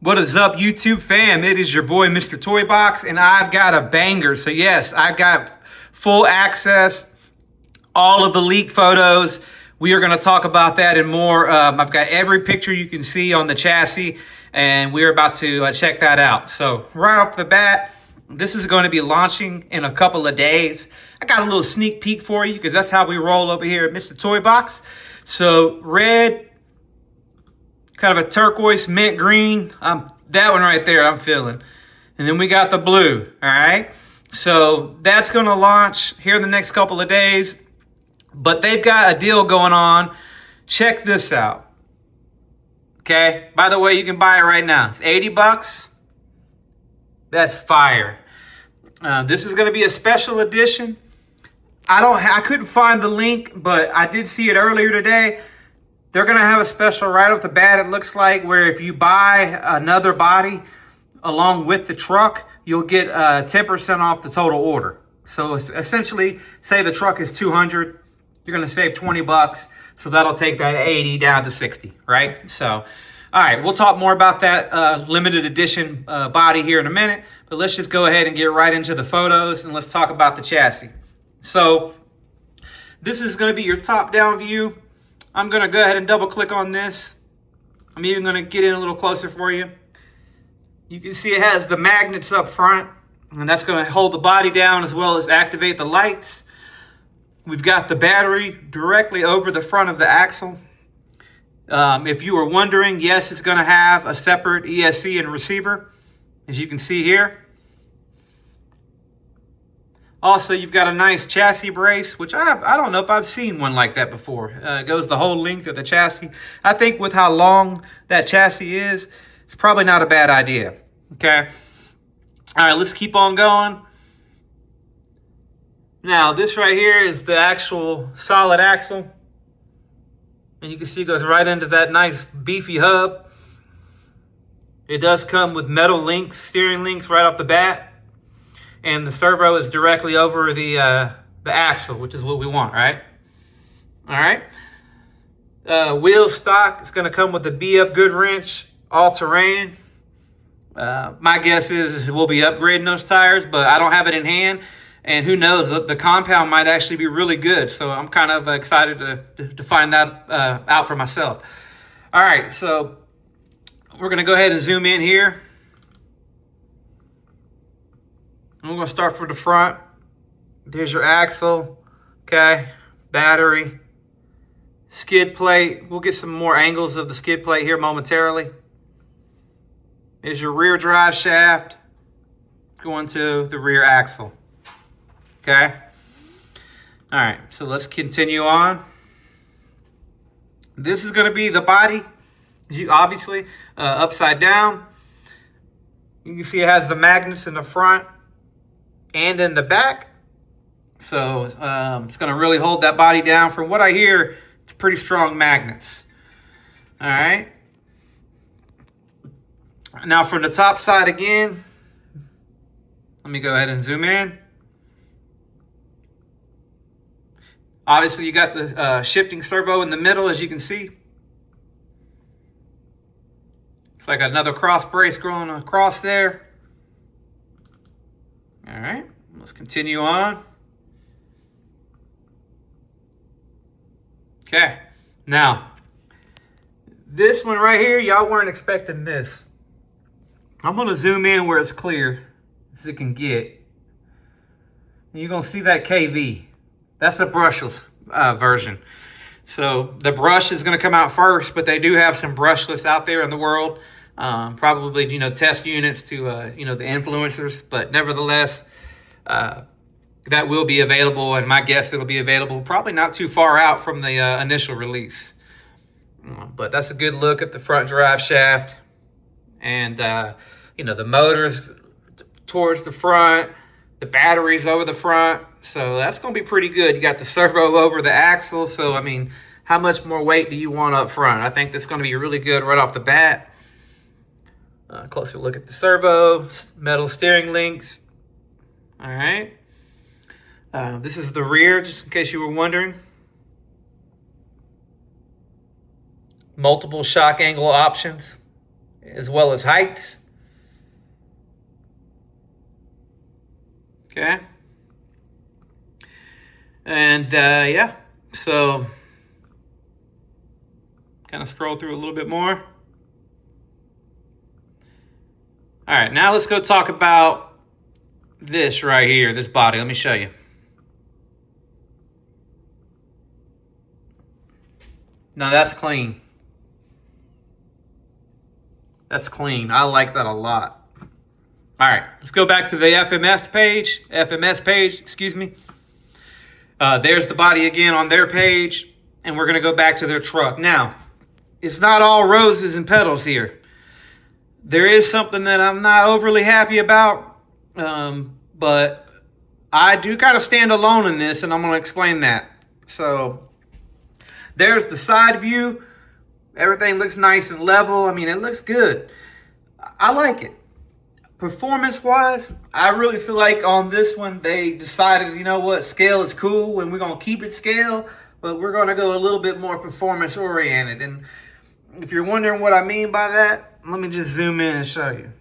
What is up, YouTube fam? It is your boy, Mr. Toybox, and I've got a banger. So yes, I've got full access, all of the leak photos. We are going to talk about that and more. I've got every picture you can see on the chassis, and we're about to check that out. So right off the bat, this is going to be launching in a couple of days. I got a little sneak peek for you because that's how we roll over here at Mr. Toybox. So red, kind of a turquoise, mint green. That one right there I'm feeling. And then we got the blue, all right? So that's going to launch here in the next couple of days. But they've got a deal going on. Check this out. Okay? By the way, you can buy it right now. It's 80 bucks. That's fire. This is going to be a special edition. I couldn't find the link, but I did see it earlier today. They're going to have a special right off the bat, it looks like, where if you buy another body along with the truck, you'll get 10% off the total order. So essentially, say the truck is 200, you're going to save 20 bucks. So that'll take that 80 down to 60, right? So, all right, we'll talk more about that limited edition body here in a minute. But let's just go ahead and get right into the photos and let's talk about the chassis. So this is going to be your top-down view. I'm going to go ahead and double click on this. I'm even going to get in a little closer for you. You can see it has the magnets up front, and that's going to hold the body down as well as activate the lights. We've got the battery directly over the front of the axle. If you were wondering, yes, it's going to have a separate ESC and receiver, as you can see here. Also, you've got a nice chassis brace, which I don't know if I've seen one like that before. It goes the whole length of the chassis. I think with how long that chassis is, it's probably not a bad idea. Okay. All right, let's keep on going. Now, this right here is the actual solid axle. And you can see it goes right into that nice beefy hub. It does come with metal links, steering links right off the bat. And the servo is directly over the axle, which is what we want, right? All right. Wheel stock is going to come with the BF Goodwrench all-terrain. My guess is we'll be upgrading those tires, but I don't have it in hand. And who knows, the compound might actually be really good. So I'm kind of excited to find that out for myself. All right, so we're going to go ahead and zoom in here. I'm going to start from the front. There's your axle, okay, battery, skid plate. We'll get some more angles of the skid plate here momentarily. There's your rear drive shaft going to the rear axle, okay. All right, so let's continue on. This is going to be the body, obviously, upside down. You can see it has the magnets in the front and in the back. So it's going to really hold that body down. From what I hear, it's pretty strong magnets. All right. Now from the top side again, let me go ahead and zoom in. Obviously, you got the shifting servo in the middle, as you can see. It's like another cross brace going across there. All right, let's continue on. Okay, now, this one right here, y'all weren't expecting this. I'm going to zoom in where it's clear as it can get. And you're going to see that KV. That's a brushless version. So the brush is going to come out first, but they do have some brushless out there in the world. Probably, test units to, the influencers. But nevertheless, that will be available. And my guess it'll be available probably not too far out from the initial release. But that's a good look at the front drive shaft. And, the motor's towards the front. The battery's over the front. So that's going to be pretty good. You got the servo over the axle. So, I mean, how much more weight do you want up front? I think that's going to be really good right off the bat. Closer look at the servo, metal steering links. All right. This is the rear, just in case you were wondering. Multiple shock angle options. as well as heights. Okay. And yeah, so kind of scroll through a little bit more. All right, now let's go talk about this right here, this body. Let me show you. Now that's clean. That's clean. I like that a lot. All right, let's go back to the FMS page, excuse me. There's the body again on their page, and we're gonna go back to their truck. Now, it's not all roses and petals here. There is something that I'm not overly happy about, but I do kind of stand alone in this, and I'm gonna explain that. So, there's the side view. Everything looks nice and level. I mean, it looks good. I like it. Performance-wise, I really feel like on this one, they decided, you know what, scale is cool, and we're going to keep it scale, but we're going to go a little bit more performance-oriented. And if you're wondering what I mean by that, let me just zoom in and show you.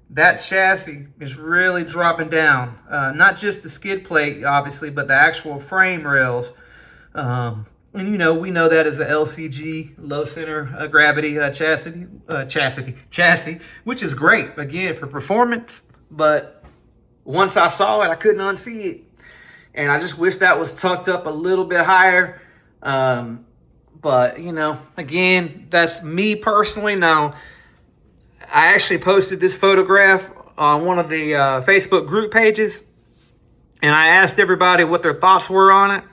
That chassis is really dropping down. Not just the skid plate, obviously, but the actual frame rails. And you know, we know that as a LCG, low center gravity chassis, which is great, again, for performance. But once I saw it, I couldn't unsee it. And I just wish that was tucked up a little bit higher. But, you know, again, that's me personally. Now, I actually posted this photograph on one of the Facebook group pages. And I asked everybody what their thoughts were on it.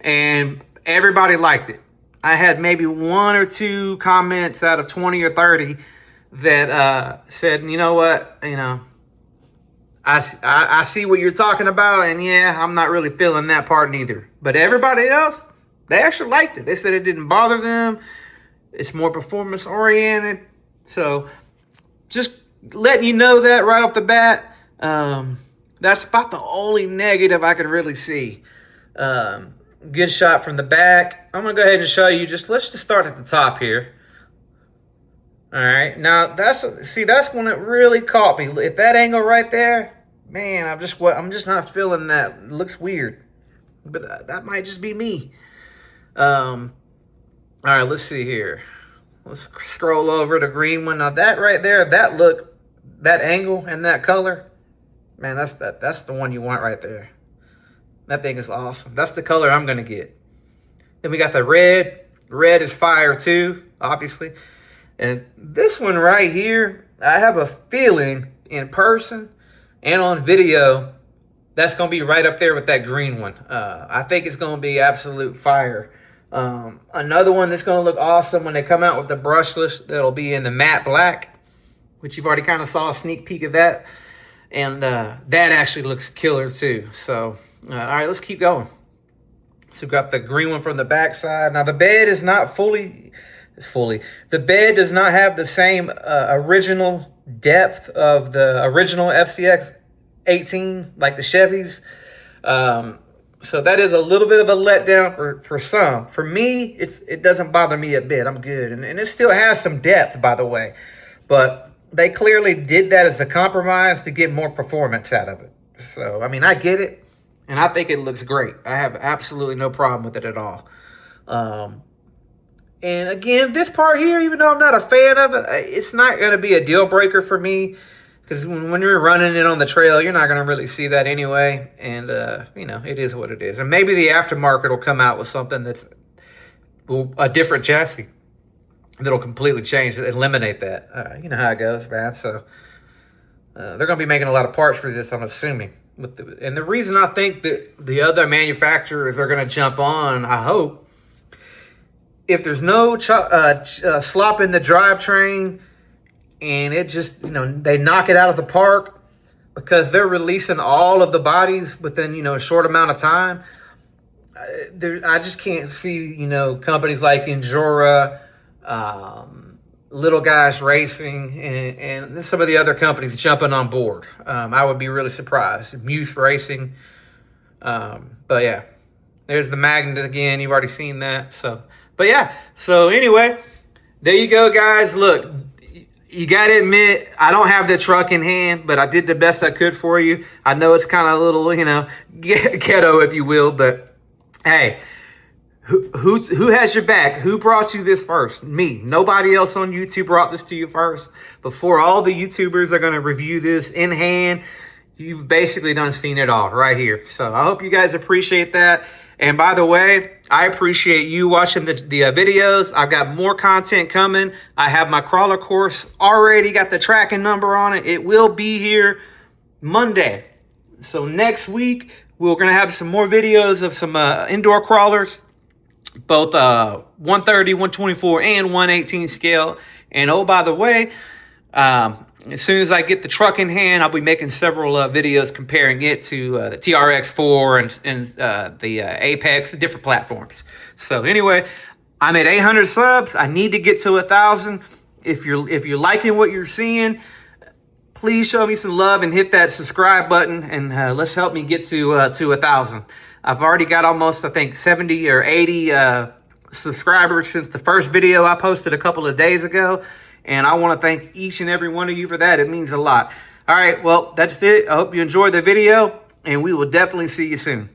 And everybody liked it. I had maybe 1 or 2 comments out of 20 or 30 that said, you know what, you know, I see what you're talking about, and yeah, I'm not really feeling that part neither. But everybody else, they actually liked it. They said it didn't bother them. It's more performance oriented. So just letting you know that right off the bat. That's about the only negative I could really see. Good shot from the back. I'm gonna go ahead and show you. Let's just start at the top here. All right, now that's when it really caught me. If that angle right there, man, I'm just not feeling that. It looks weird, but that might just be me. All right, let's see here. Let's scroll over the green one. Now that right there, that angle and that color, man, that's the one you want right there. That thing is awesome. That's the color I'm going to get. Then we got the red. Red is fire too, obviously. And this one right here, I have a feeling in person and on video, that's going to be right up there with that green one. I think it's going to be absolute fire. Another one that's going to look awesome when they come out with the brushless, that'll be in the matte black, which you've already kind of saw a sneak peek of that. And that actually looks killer too. So... all right, let's keep going. So we've got the green one from the back side. Now the bed is not fully. The bed does not have the same original depth of the original FCX18, like the Chevys. So that is a little bit of a letdown for some. For me, it doesn't bother me a bit. I'm good. And it still has some depth, by the way. But they clearly did that as a compromise to get more performance out of it. So, I mean, I get it. And I think it looks great. I have absolutely no problem with it at all. And again, this part here, even though I'm not a fan of it, it's not going to be a deal breaker for me. Because when you're running it on the trail, you're not going to really see that anyway. And, you know, it is what it is. And maybe the aftermarket will come out with something that's a different chassis that'll completely change it, eliminate that. You know how it goes, man. So they're going to be making a lot of parts for this, I'm assuming. And the reason I think that the other manufacturers are going to jump on, I hope, if there's no slop in the drivetrain and it just, you know, they knock it out of the park because they're releasing all of the bodies within, you know, a short amount of time. I just can't see, you know, companies like Endura, Little Guys Racing, and some of the other companies jumping on board. I would be really surprised. Muse Racing. But yeah, there's the magnet again. You've already seen that. So, but yeah. So anyway, There you go, guys. Look, you got to admit, I don't have the truck in hand, but I did the best I could for you. I know it's kind of a little, you know, ghetto, if you will, but hey, who has your back? Who brought you this first? Me. Nobody else on YouTube brought this to you first. Before all the YouTubers are going to review this in hand, you've basically done seen it all right here. So I hope you guys appreciate that. And by the way, I appreciate you watching the videos. I've got more content coming. I have my crawler course already got the tracking number on it. It will be here Monday. So next week, we're going to have some more videos of some indoor crawlers, both 130, 124, and 118 scale. And oh, by the way, as soon as I get the truck in hand, I'll be making several videos comparing it to the TRX4 and the Apex, the different platforms. So anyway, I'm at 800 subs. I need to get to 1,000. If you're liking what you're seeing, please show me some love and hit that subscribe button, and let's help me get to 1,000. I've already got almost, I think, 70 or 80 subscribers since the first video I posted a couple of days ago. And I want to thank each and every one of you for that. It means a lot. All right, well, that's it. I hope you enjoyed the video, and we will definitely see you soon.